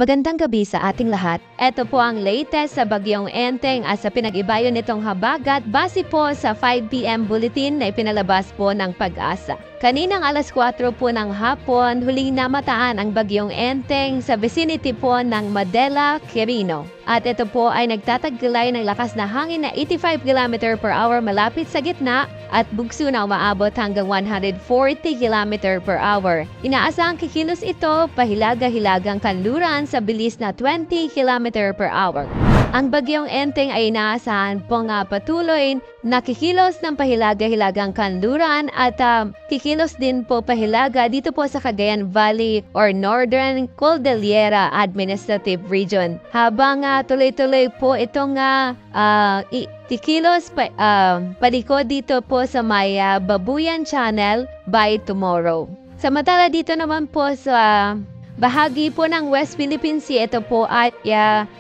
Magandang gabi sa ating lahat. Ito po ang latest sa Bagyong Enteng at sa pinag-ibayo nitong habagat base po sa 5 PM bulletin na ipinalabas po ng Pag-asa. Kaninang alas 4 po ng hapon, huling namataan ang Bagyong Enteng sa vicinity po ng Madela, Quirino. At ito po ay nagtataglay ng lakas na hangin na 85 km per hour malapit sa gitna at bugso na umaabot hanggang 140 km per hour. Inaasahang kikilos ito pahilaga-hilagang kanluran sa bilis na 20 km per hour. Ang Bagyong Enteng ay inaasahan pong patuloy na kikilos ng pahilaga-hilagang kanluran at kikilos din po pahilaga dito po sa Cagayan Valley or Northern Cordillera Administrative Region. Habang tuloy-tuloy po itong kikilos palikod dito po sa may Babuyan Channel by tomorrow. Samantala dito naman po sa bahagi po ng West Philippine Sea, ito po ay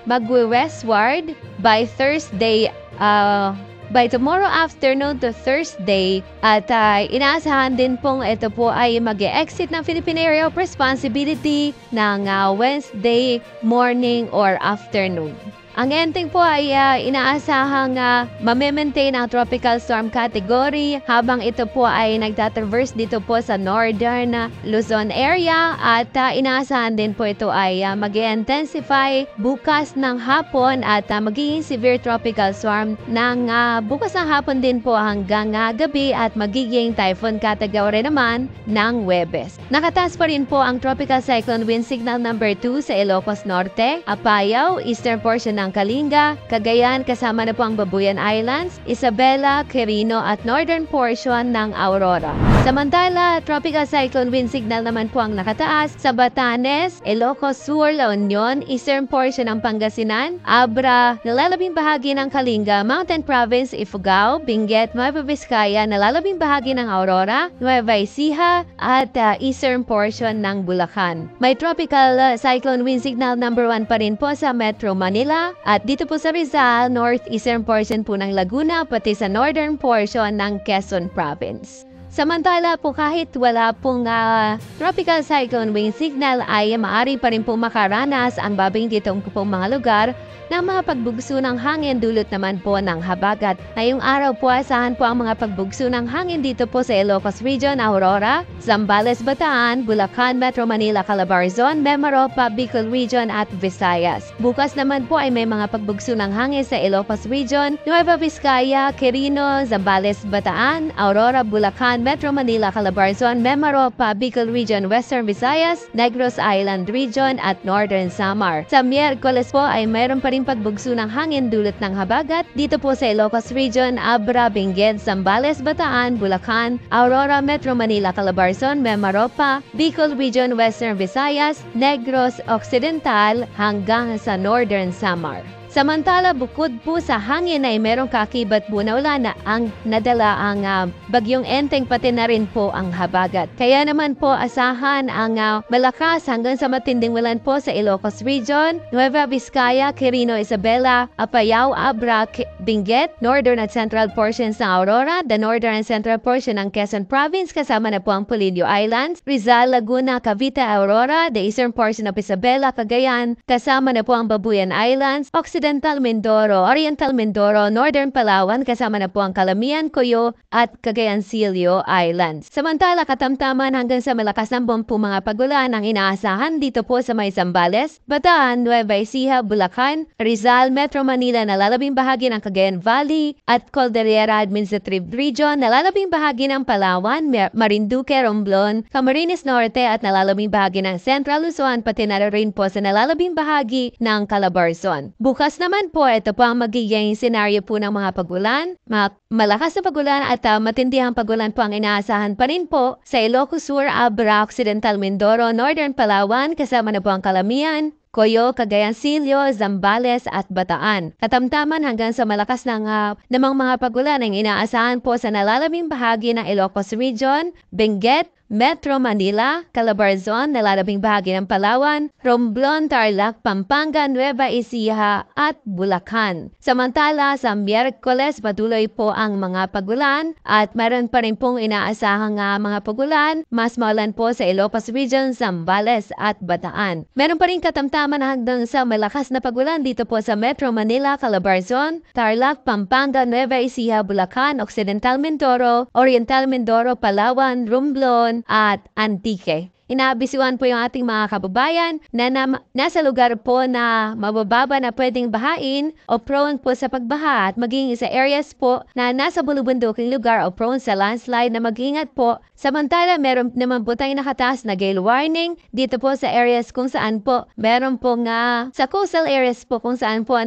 magwe-westward by Thursday, by tomorrow afternoon to Thursday. At inaasahan din pong ito po ay mag-exit ng Philippine Area of Responsibility ng Wednesday morning or afternoon. Ang Enteng po ay inaasahang mame-maintain ang tropical storm category habang ito po ay nagtatraverse dito po sa northern Luzon area at inaasahan din po ito ay mag-intensify bukas ng hapon at magiging severe tropical storm ng bukas ng hapon din po hanggang gabi at magiging typhoon category naman ng Huwebes. Nakataas pa rin po ang tropical cyclone wind signal number 2 sa Ilocos Norte, Apayao, eastern portion ng Kalinga, Cagayan kasama na po ang Babuyan Islands, Isabela, Quirino at northern portion ng Aurora. Samantala, tropical cyclone wind signal naman po ang nakataas sa Batanes, Ilocos Sur, La Union, eastern portion ng Pangasinan, Abra, nalalabing bahagi ng Kalinga, Mountain Province, Ifugao, Benguet, Nueva Vizcaya, nalalabing bahagi ng Aurora, Nueva Ecija at eastern portion ng Bulacan. May tropical cyclone wind signal number 1 pa rin po sa Metro Manila at dito po sa Rizal, northeastern portion po ng Laguna pati sa northern portion ng Quezon Province. Samantala po kahit wala pong tropical cyclone wind signal ay maaari pa rin po makaranas ang babing dito pong mga lugar ng mga pagbugso ng hangin dulot naman po ng habagat. Ngayong araw po asahan po ang mga pagbugso ng hangin dito po sa Ilocos Region, Aurora, Zambales, Bataan, Bulacan, Metro Manila, Calabarzon, Mimaropa, Bicol Region at Visayas. Bukas naman po ay may mga pagbugso ng hangin sa Ilocos Region, Nueva Vizcaya, Quirino, Zambales, Bataan, Aurora, Bulacan, Metro Manila, Calabarzon, Mimaropa, Bicol Region, Western Visayas, Negros Island Region at Northern Samar. Sa Miyerkules po ay mayroon pa rin pagbugso ng hangin dulot ng habagat dito po sa Ilocos Region, Abra, Benguet, Zambales, Bataan, Bulacan, Aurora, Metro Manila, Calabarzon, Mimaropa, Bicol Region, Western Visayas, Negros Occidental hanggang sa Northern Samar. Samantala, bukod po sa hangin ay merong kakibat po na ulan na ang nadala ang Bagyong Enteng pati na rin po ang habagat. Kaya naman po asahan ang malakas hanggang sa matinding ulan po sa Ilocos Region, Nueva Vizcaya, Quirino, Isabela, Apayao, Abra, Benguet, northern at central portions ng Aurora, the northern and central portion ng Quezon Province kasama na po ang Polillo Islands, Rizal, Laguna, Cavite, Aurora, the eastern portion of Isabela, Cagayan, kasama na po ang Babuyan Islands, Occidental Mindoro, Oriental Mindoro, Northern Palawan, kasama na po ang Calamian, Coyo at Cagayancillo Islands. Samantala, katamtaman hanggang sa malakas ng bompo mga pagulan ang inaasahan dito po sa may Zambales, Bataan, Nueva Ecija, Bulacan, Rizal, Metro Manila, nalalabing bahagi ng Cagayan Valley at Cordillera Administrative Region, nalalabing bahagi ng Palawan, Marinduque, Romblon, Camarines Norte at nalalabing bahagi ng Central Luzon, pati na rin po sa nalalabing bahagi ng Calabarzon. Bukas naman po, ito po ang magiging senaryo po ng mga pagulan. Malakas na pagulan at matindihang pagulan po ang inaasahan pa rin po sa Ilocos Sur, Abra, Occidental Mindoro, Northern Palawan, kasama na po ang Calamian, Coyo, Cagayancillo, Zambales at Bataan. Katamtaman hanggang sa malakas namang mga pagulan ang inaasahan po sa nalalabing bahagi ng Ilocos Region, Benguet, Metro Manila, Calabarzon, nalalabing bahagi ng Palawan, Romblon, Tarlac, Pampanga, Nueva Ecija at Bulacan. Samantala, sa Miyerkules patuloy po ang mga pagulan at meron pa rin pong inaasahang mga pagulan, mas maulan po sa Ilocos Region, Zambales at Bataan. Meron pa rin katamtaman hanggang sa malakas na pagulan dito po sa Metro Manila, Calabarzon, Tarlac, Pampanga, Nueva Ecija, Bulacan, Occidental Mindoro, Oriental Mindoro, Palawan, Romblon at Antique. Inaabisuhan po yung ating mga kababayan na nasa lugar po na mabababa na pwedeng bahain o prone po sa pagbaha at maging sa areas po na nasa bulubunduking lugar o prone sa landslide na mag-ingat po. Samantala, meron naman po tayong nakataas na gale warning dito po sa areas kung saan po meron po sa coastal areas po kung saan po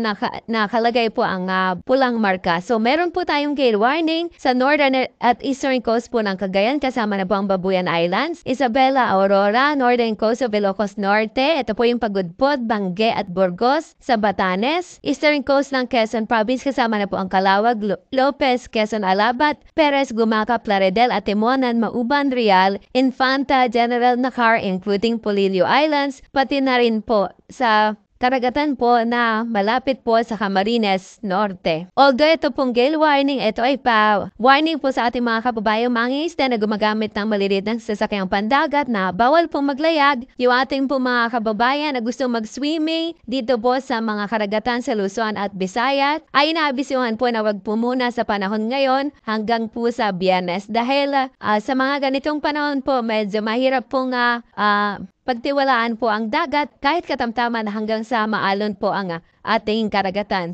nakalagay po ang pulang marka. So, meron po tayong gale warning sa northern at eastern coast po ng Cagayan kasama na po ang Babuyan Islands, Isabela, Aurora, northern coast of Ilocos Norte, ito po yung Pagudpod, Bangue at Burgos, sa Batanes, eastern coast ng Quezon Province kasama na po ang Calawag, Lopez, Quezon Alabat, Perez, Gumaca, Plaridel at Timonan, Mauban, Real, Infanta, General Nakar, including Polillo Islands, pati na rin po sa karagatan po na malapit po sa Camarines Norte. Although ito pong gale warning, ito ay warning po sa ating mga kababayang mangingisda na gumagamit ng maliliit ng sasakyang pandagat na bawal pong maglayag. Yung ating po mga kababayan na gusto mag-swimming dito po sa mga karagatan sa Luzon at Visayas ay inaabisuhan po na wag po muna sa panahon ngayon hanggang po sa Biyernes dahil sa mga ganitong panahon po medyo mahirap pong pagtiwalaan po ang dagat kahit katamtaman hanggang sa maalon po ang ating karagatan.